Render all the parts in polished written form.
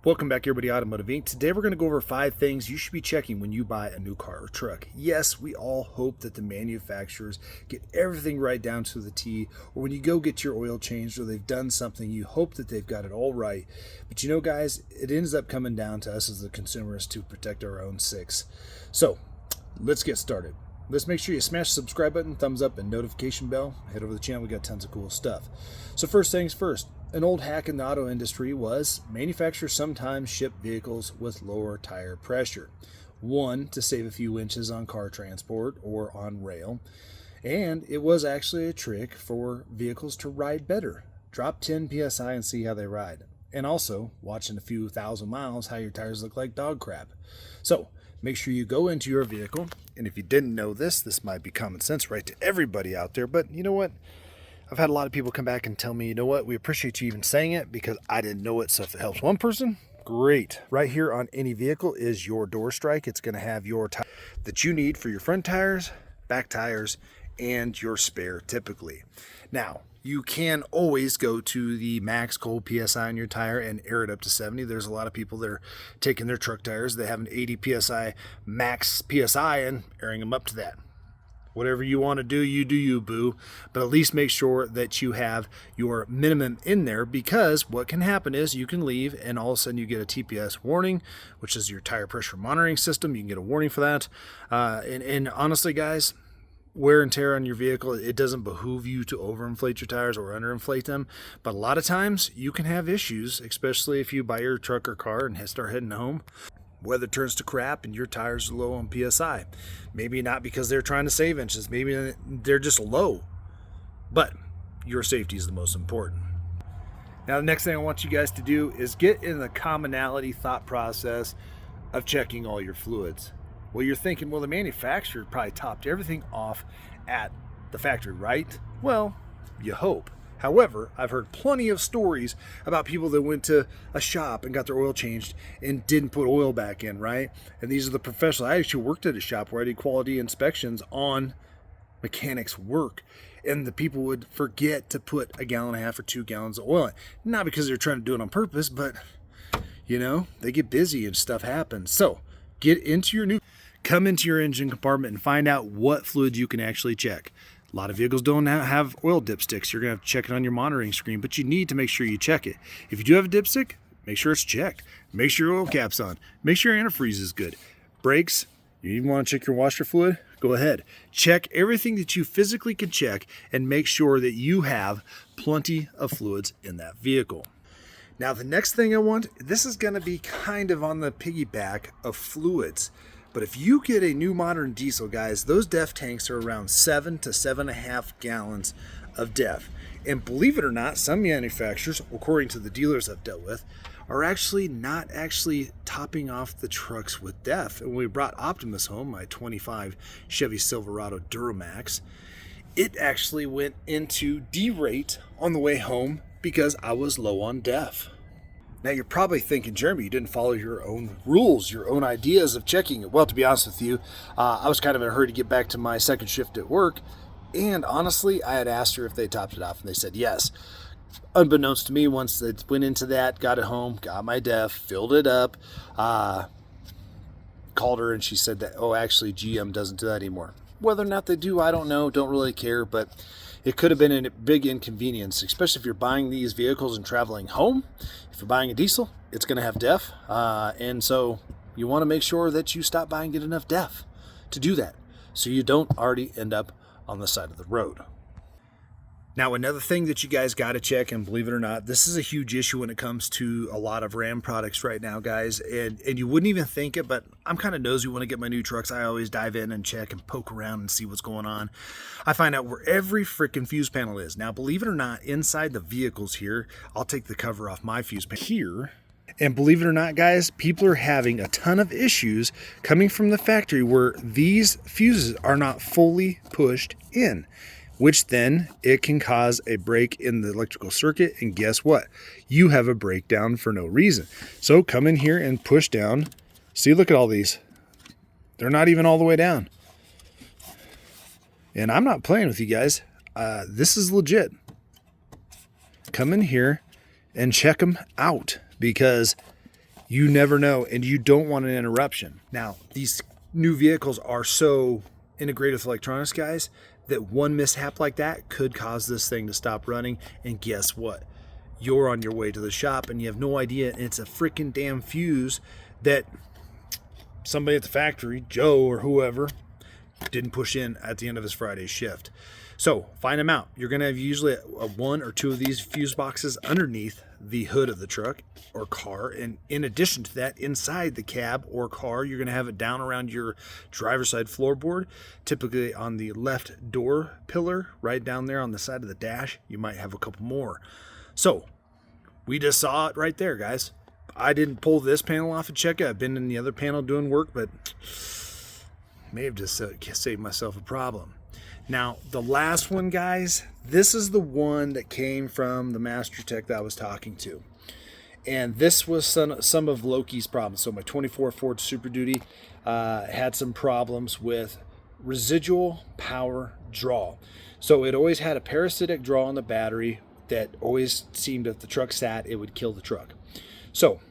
Welcome back, everybody, Automotive Inc. Today we're going to go over 5 things you should be checking when you buy a new car or truck. Yes, we all hope that the manufacturers get everything right down to the T, or when you go get your oil changed or they've done something, you hope that they've got it all right. But you know, guys, it ends up coming down to us as the consumers to protect our own six. So let's get started. Let's make sure you smash the subscribe button, thumbs up, and notification bell. Head over to the channel. We got tons of cool stuff. So first things first. An old hack in the auto industry was manufacturers sometimes ship vehicles with lower tire pressure. One, to save a few inches on car transport or on rail. And it was actually a trick for vehicles to ride better. Drop 10 PSI and see how they ride. And also, watching a few thousand miles, how your tires look like dog crap. So, make sure you go into your vehicle. And if you didn't know this, this might be common sense right to everybody out there. But you know what? I've had a lot of people come back and tell me, you know what, we appreciate you even saying it because I didn't know it. So if it helps one person, great. Right here on any vehicle is your door strike. It's going to have your tire that you need for your front tires, back tires, and your spare typically. Now, you can always go to the max cold PSI on your tire and air it up to 70. There's a lot of people that are taking their truck tires. They have an 80 PSI max PSI and airing them up to that. Whatever you want to do, you, boo. But at least make sure that you have your minimum in there, because what can happen is you can leave and all of a sudden you get a TPS warning, which is your tire pressure monitoring system. You can get a warning for that. And honestly, guys, wear and tear on your vehicle, it doesn't behoove you to overinflate your tires or underinflate them. But a lot of times you can have issues, especially if you buy your truck or car and start heading home. Weather turns to crap and your tires are low on PSI. Maybe not because they're trying to save inches. Maybe they're just low. But your safety is the most important. Now, the next thing I want you guys to do is get in the commonality thought process of checking all your fluids. Well, you're thinking, well, the manufacturer probably topped everything off at the factory, right? Well, you hope. However, I've heard plenty of stories about people that went to a shop and got their oil changed and didn't put oil back in, right? And these are the professionals. I actually worked at a shop where I did quality inspections on mechanics' work. And the people would forget to put 1.5 gallons or 2 gallons of oil in. Not because they're trying to do it on purpose, but, you know, they get busy and stuff happens. So, come into your engine compartment and find out what fluids you can actually check. A lot of vehicles don't have oil dipsticks. You're going to have to check it on your monitoring screen, but you need to make sure you check it. If you do have a dipstick, make sure it's checked. Make sure your oil cap's on. Make sure your antifreeze is good. Brakes, you even want to check your washer fluid? Go ahead. Check everything that you physically can check and make sure that you have plenty of fluids in that vehicle. Now, the next thing I want, this is going to be kind of on the piggyback of fluids. But if you get a new modern diesel, guys, those DEF tanks are around 7 to 7.5 gallons of DEF. And believe it or not, some manufacturers, according to the dealers I've dealt with, are actually not topping off the trucks with DEF. And when we brought Optimus home, my 25 Chevy Silverado Duramax, it actually went into derate on the way home because I was low on DEF. Now, you're probably thinking, Jeremy, you didn't follow your own rules, your own ideas of checking it. Well, to be honest with you, I was kind of in a hurry to get back to my second shift at work. And honestly, I had asked her if they topped it off, and they said yes. Unbeknownst to me, once they went into that, got it home, got my DEF, filled it up, called her, and she said that, oh, actually, GM doesn't do that anymore. Whether or not they do, I don't know. Don't really care, but it could have been a big inconvenience, especially if you're buying these vehicles and traveling home. If you're buying a diesel, it's going to have DEF, and so you want to make sure that you stop buying and get enough DEF to do that, so you don't already end up on the side of the road. Now, another thing that you guys got to check, and believe it or not, this is a huge issue when it comes to a lot of Ram products right now, guys, and you wouldn't even think it, but I'm kind of nosy when I get my new trucks. I always dive in and check and poke around and see what's going on. I find out where every freaking fuse panel is. Now, believe it or not, inside the vehicles here, I'll take the cover off my fuse panel here. And believe it or not, guys, people are having a ton of issues coming from the factory where these fuses are not fully pushed in, which then it can cause a break in the electrical circuit. And guess what? You have a breakdown for no reason. So come in here and push down. See, look at all these. They're not even all the way down. And I'm not playing with you guys. This is legit. Come in here and check them out, because You never know, and you don't want an interruption. Now, these new vehicles are so integrated with electronics, guys, that one mishap like that could cause this thing to stop running. And guess what? You're on your way to the shop and you have no idea, and it's a freaking damn fuse that somebody at the factory, Joe or whoever, didn't push in at the end of his Friday shift. So find them out. You're going to have usually a one or two of these fuse boxes underneath the hood of the truck or car. And in addition to that, inside the cab or car, you're going to have it down around your driver's side floorboard, typically on the left door pillar, right down there on the side of the dash. You might have a couple more. So we just saw it right there, guys. I didn't pull this panel off and check it. I've been in the other panel doing work, but may have just saved myself a problem. Now, the last one, guys, this is the one that came from the master tech that I was talking to. And this was some of Loki's problems. So my 24 Ford Super Duty had some problems with residual power draw. So it always had a parasitic draw on the battery that always seemed, if the truck sat, it would kill the truck. So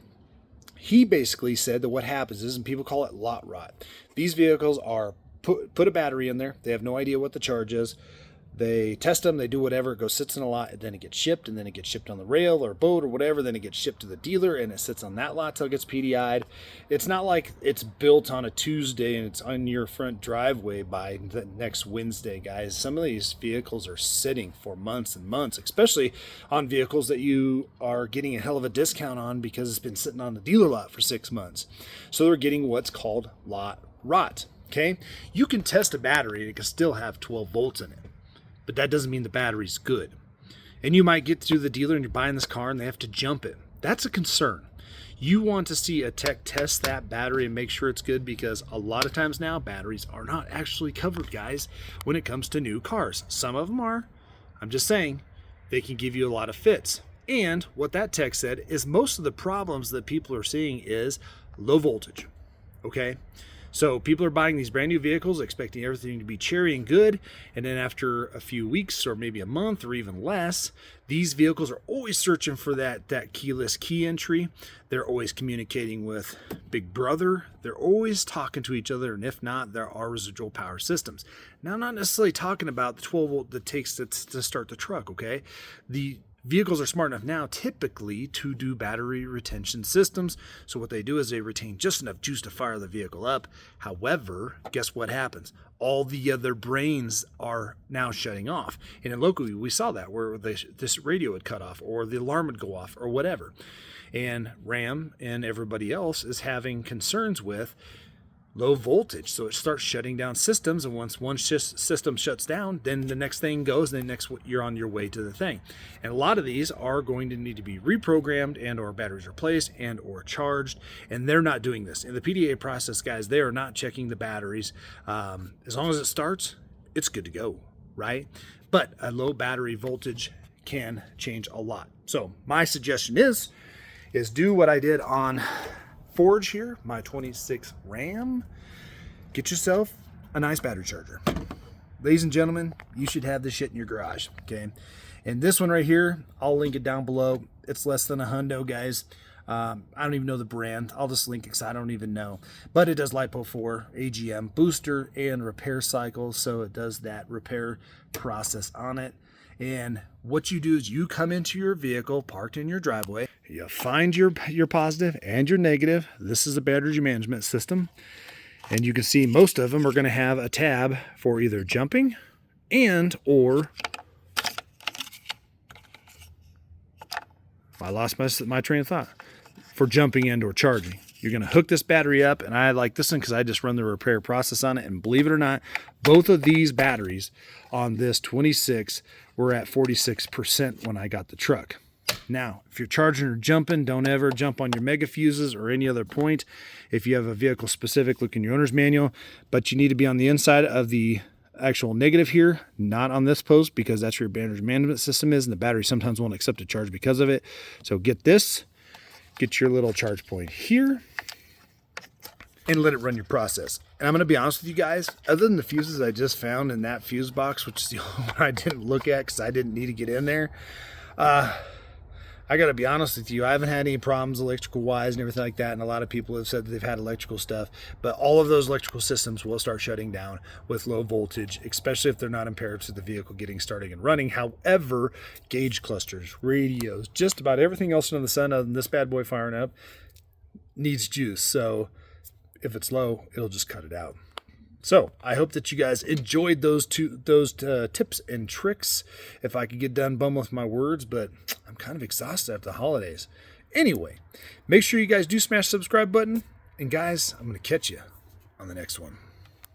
he basically said that what happens is, and people call it lot rot, these vehicles are put a battery in there. They have no idea what the charge is. They test them, they do whatever, it goes, sits in a lot, and then it gets shipped, and then it gets shipped on the rail or boat or whatever, then it gets shipped to the dealer, and it sits on that lot till it gets PDI'd. It's not like it's built on a Tuesday and it's on your front driveway by the next Wednesday, guys. Some of these vehicles are sitting for months and months, especially on vehicles that you are getting a hell of a discount on because it's been sitting on the dealer lot for 6 months. So they're getting what's called lot rot, okay? You can test a battery and it can still have 12 volts in it, but that doesn't mean the battery's good. And you might get through the dealer and you're buying this car and they have to jump it. That's a concern. You want to see a tech test that battery and make sure it's good, because a lot of times now batteries are not actually covered, guys, when it comes to new cars. Some of them are. I'm just saying they can give you a lot of fits. And what that tech said is most of the problems that people are seeing is low voltage. Okay? So people are buying these brand new vehicles expecting everything to be cherry and good, and then after a few weeks or maybe a month or even less, these vehicles are always searching for that keyless key entry. They're always communicating with Big Brother. They're always talking to each other, and if not, there are residual power systems. Now, I'm not necessarily talking about the 12 volt that takes to start the truck, okay? The vehicles are smart enough now typically to do battery retention systems. So what they do is they retain just enough juice to fire the vehicle up. However, guess what happens? All the other brains are now shutting off. And in locally, we saw that where this radio would cut off or the alarm would go off or whatever. And RAM and everybody else is having concerns with low voltage, so it starts shutting down systems, and once one system shuts down, then the next thing goes, then next you're on your way to the thing. And a lot of these are going to need to be reprogrammed and or batteries replaced and or charged, and they're not doing this in the PDA process, guys. They are not checking the batteries. As long as it starts, it's good to go, right? But a low battery voltage can change a lot. So my suggestion is do what I did on Forge here, my 26 Ram. Get yourself a nice battery charger. Ladies and gentlemen, you should have this shit in your garage, okay? And this one right here, I'll link it down below. It's less than $100, guys. I don't even know the brand. I'll just link it because I don't even know. But it does LiPo4, AGM, booster, and repair cycles. So it does that repair process on it. And what you do is you come into your vehicle parked in your driveway. You find your positive and your negative. This is a battery management system. And you can see most of them are going to have a tab for either jumping and or... I lost my train of thought. For jumping and or charging. You're going to hook this battery up, and I like this one because I just run the repair process on it, and believe it or not, both of these batteries on this 26 were at 46% when I got the truck. Now, if you're charging or jumping, don't ever jump on your mega fuses or any other point. If you have a vehicle specific, look in your owner's manual, but you need to be on the inside of the actual negative here, not on this post, because that's where your battery management system is, and the battery sometimes won't accept a charge because of it. So get your little charge point here, and let it run your process. And I'm going to be honest with you guys, other than the fuses I just found in that fuse box, which is the only one I didn't look at because I didn't need to get in there, I got to be honest with you, I haven't had any problems electrical wise and everything like that, and a lot of people have said that they've had electrical stuff, but all of those electrical systems will start shutting down with low voltage, especially if they're not impaired to the vehicle getting started and running. However, gauge clusters, radios, just about everything else under the sun other than this bad boy firing up needs juice. So if it's low, it'll just cut it out. So I hope that you guys enjoyed those tips and tricks. If I could get done bum with my words, but I'm kind of exhausted after the holidays. Anyway, make sure you guys do smash the subscribe button. And guys, I'm going to catch you on the next one.